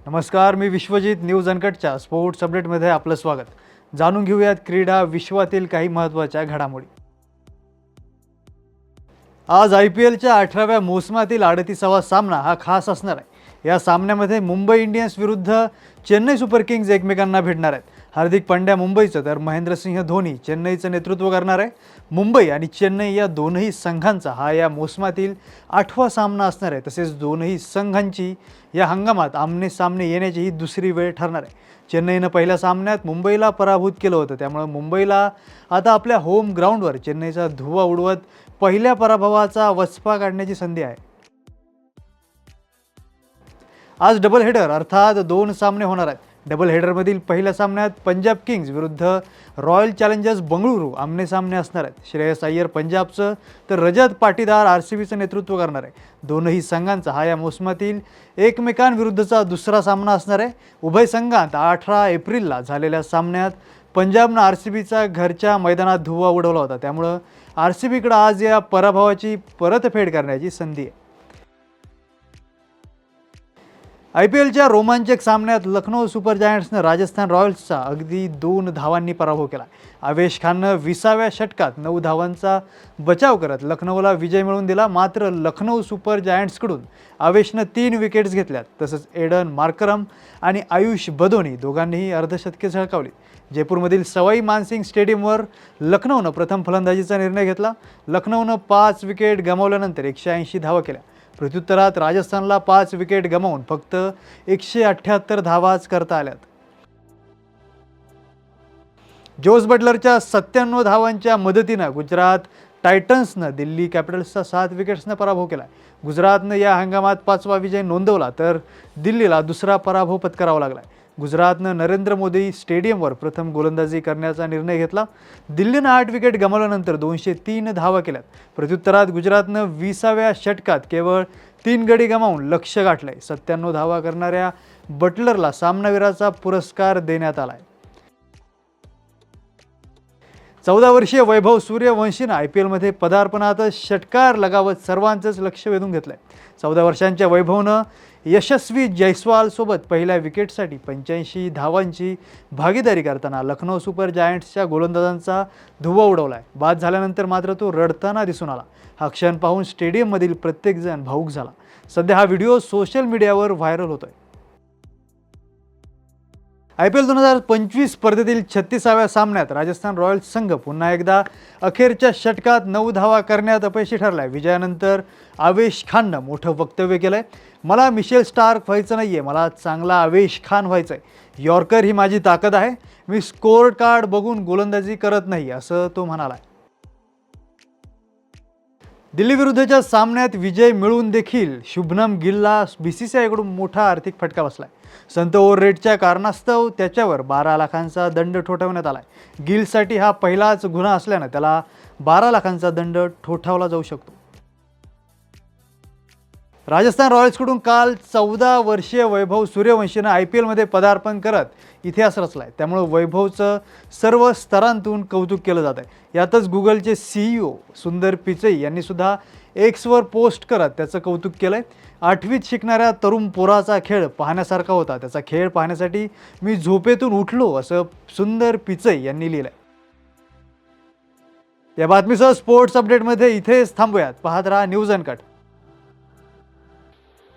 नमस्कार, मी Vishwajit. News अनकटच्या sports अपडेटमध्ये आपलं स्वागत. जाणून घेऊयात क्रीडा विश्वातील काही महत्त्वाच्या घडामोडी. आज IPLच्या 18व्या मोसमातील 38वा सामना हा खास असणार आहे. या सामन्यामध्ये मुंबई इंडियन्स विरुद्ध चेन्नई सुपर किंग्ज एकमेकांना भिडणार आहेत. हार्दिक पांड्या मुंबईचं तर महेंद्रसिंह धोनी चेन्नईचं नेतृत्व करणार आहे. मुंबई आणि चेन्नई या दोनही संघांचा हा या मोसमातील 8वा सामना असणार आहे. तसेच दोनही संघांची या हंगामात आमने सामने येण्याची ही दुसरी वेळ ठरणार आहे. चेन्नईनं पहिल्या सामन्यात मुंबईला पराभूत केलं होतं, त्यामुळे मुंबईला आता आपल्या होम ग्राउंडवर चेन्नईचा धुव्वा उडवत पहिल्या पराभवाचा वचपा काढण्याची संधी आहे. आज डबल हेडर अर्थात 2 सामने होणार आहेत. डबल हेडरमधील पहिल्या सामन्यात पंजाब किंग्ज विरुद्ध रॉयल चॅलेंजर्स बंगळुरू आमने सामने असणार आहेत. श्रेयस अय्यर पंजाबचं तर रजत पाटीदार RCBचं नेतृत्व करणार आहे. दोनही संघांचा हा या मोसमातील एकमेकांविरुद्धचा दुसरा सामना असणार आहे. उभय संघांत 18 एप्रिलला झालेल्या सामन्यात पंजाबनं RCBचा घरच्या मैदानात धुव्वा उडवला होता, त्यामुळं RCBकडे आज या पराभवाची परतफेड करण्याची संधी आहे. IPLच्या रोमांचक सामन्यात लखनौ सुपर जायंट्सनं राजस्थान रॉयल्सचा अगदी 2 धावांनी पराभव केला. आवेश खाननं 20व्या षटकात 9 धावांचा बचाव करत लखनौला विजय मिळवून दिला. मात्र लखनौ सुपर जायंट्सकडून आवेशनं 3 विकेट्स घेतल्यात. तसंच एडन मार्करम आणि आयुष बदोनी दोघांनीही अर्धशतके झळकावली. जयपूरमधील सवाई मानसिंग स्टेडियमवर लखनौनं प्रथम फलंदाजीचा निर्णय घेतला. लखनौनं 5 विकेट गमावल्यानंतर 180 धावा केल्या. प्रत्युत्तरात राजस्थानला 5 विकेट गमावून फक्त 178 धावाच करता आल्यात. जोस बटलरच्या 97 धावांच्या मदतीनं गुजरात टायटन्सनं दिल्ली कॅपिटल्सचा 7 विकेट्सनं पराभव केला. गुजरातनं या हंगामात 5वा विजय नोंदवला, तर दिल्लीला दुसरा पराभव पत्करावा लागला. गुजरातनं नरेंद्र मोदी स्टेडियमवर प्रथम गोलंदाजी करण्याचा निर्णय घेतला. दिल्लीनं 8 विकेट गमावल्यानंतर 203 धावा केल्यात. प्रत्युत्तरात गुजरातनं 20व्या षटकात केवळ 3 गडी गमावून लक्ष्य गाठलंय. 97 धावा करणाऱ्या बटलरला सामनावीराचा पुरस्कार देण्यात आलाय. 14 वर्षीय वैभव सूर्यवंशीनं IPLमध्ये पदार्पणात षटकार लगावत सर्वांचंच लक्ष वेधून घेतलंय. 14 वर्षांच्या वैभवनं यशस्वी जयस्वालसोबत पहिल्या विकेटसाठी 85 धावांची भागीदारी करताना लखनौ सुपर जायंट्सच्या गोलंदाजांचा धुव्वा उडवलाय. बाद झाल्यानंतर मात्र तो रडताना दिसून आला. हा क्षण पाहून स्टेडियममधील प्रत्येकजण भावूक झाला. सध्या हा व्हिडिओ सोशल मीडियावर व्हायरल होतोय. IPL 2025 स्पर्धेतील 36व्या सामन्यात राजस्थान रॉयल्स संघ पुन्हा एकदा अखेरच्या षटकात 9 धावा करण्यात अपयशी ठरलाय. विजयानंतर आवेश खाननं मोठं वक्तव्य केलंय. मला मिशेल स्टार्क व्हायचं नाहीये, मला चांगला आवेश खान व्हायचंय. यॉर्कर ही माझी ताकद आहे. मी स्कोर कार्ड बघून गोलंदाजी करत नाही, असं तो म्हणाला. दिल्ली विरुद्धच्या सामन्यात विजय मिळवून देखील शुभमन गिलला BCCIकडून मोठा आर्थिक फटका बसलाय. संत ओव्हर रेटच्या कारणास्तव त्याच्यावर 12 लाखांचा दंड ठोठावण्यात आलाय. गिलसाठी हा पहिलाच गुन्हा असल्यानं त्याला 12 लाखांचा दंड ठोठावला जाऊ शकतो. राजस्थान रॉयल्सकडून काल 14 वर्षीय वैभव सूर्यवंशीनं IPLमध्ये पदार्पण करत इतिहास रचलाय. त्यामुळे वैभवचं सर्व स्तरांतून कौतुक केलं जात आहे. यातच गुगलचे CEO सुंदर पिचई यांनी सुद्धा Xवर पोस्ट करत त्याचं कौतुक केलंय. 8वीत शिकणाऱ्या तरुण पोराचा खेळ पाहण्यासारखा होता. त्याचा खेळ पाहण्यासाठी मी झोपेतून उठलो, असं सुंदर पिचई यांनी लिहिलंय. या बातमीसह स्पोर्ट्स अपडेटमध्ये इथेच थांबूयात. पाहत राहा न्यूज अनकट.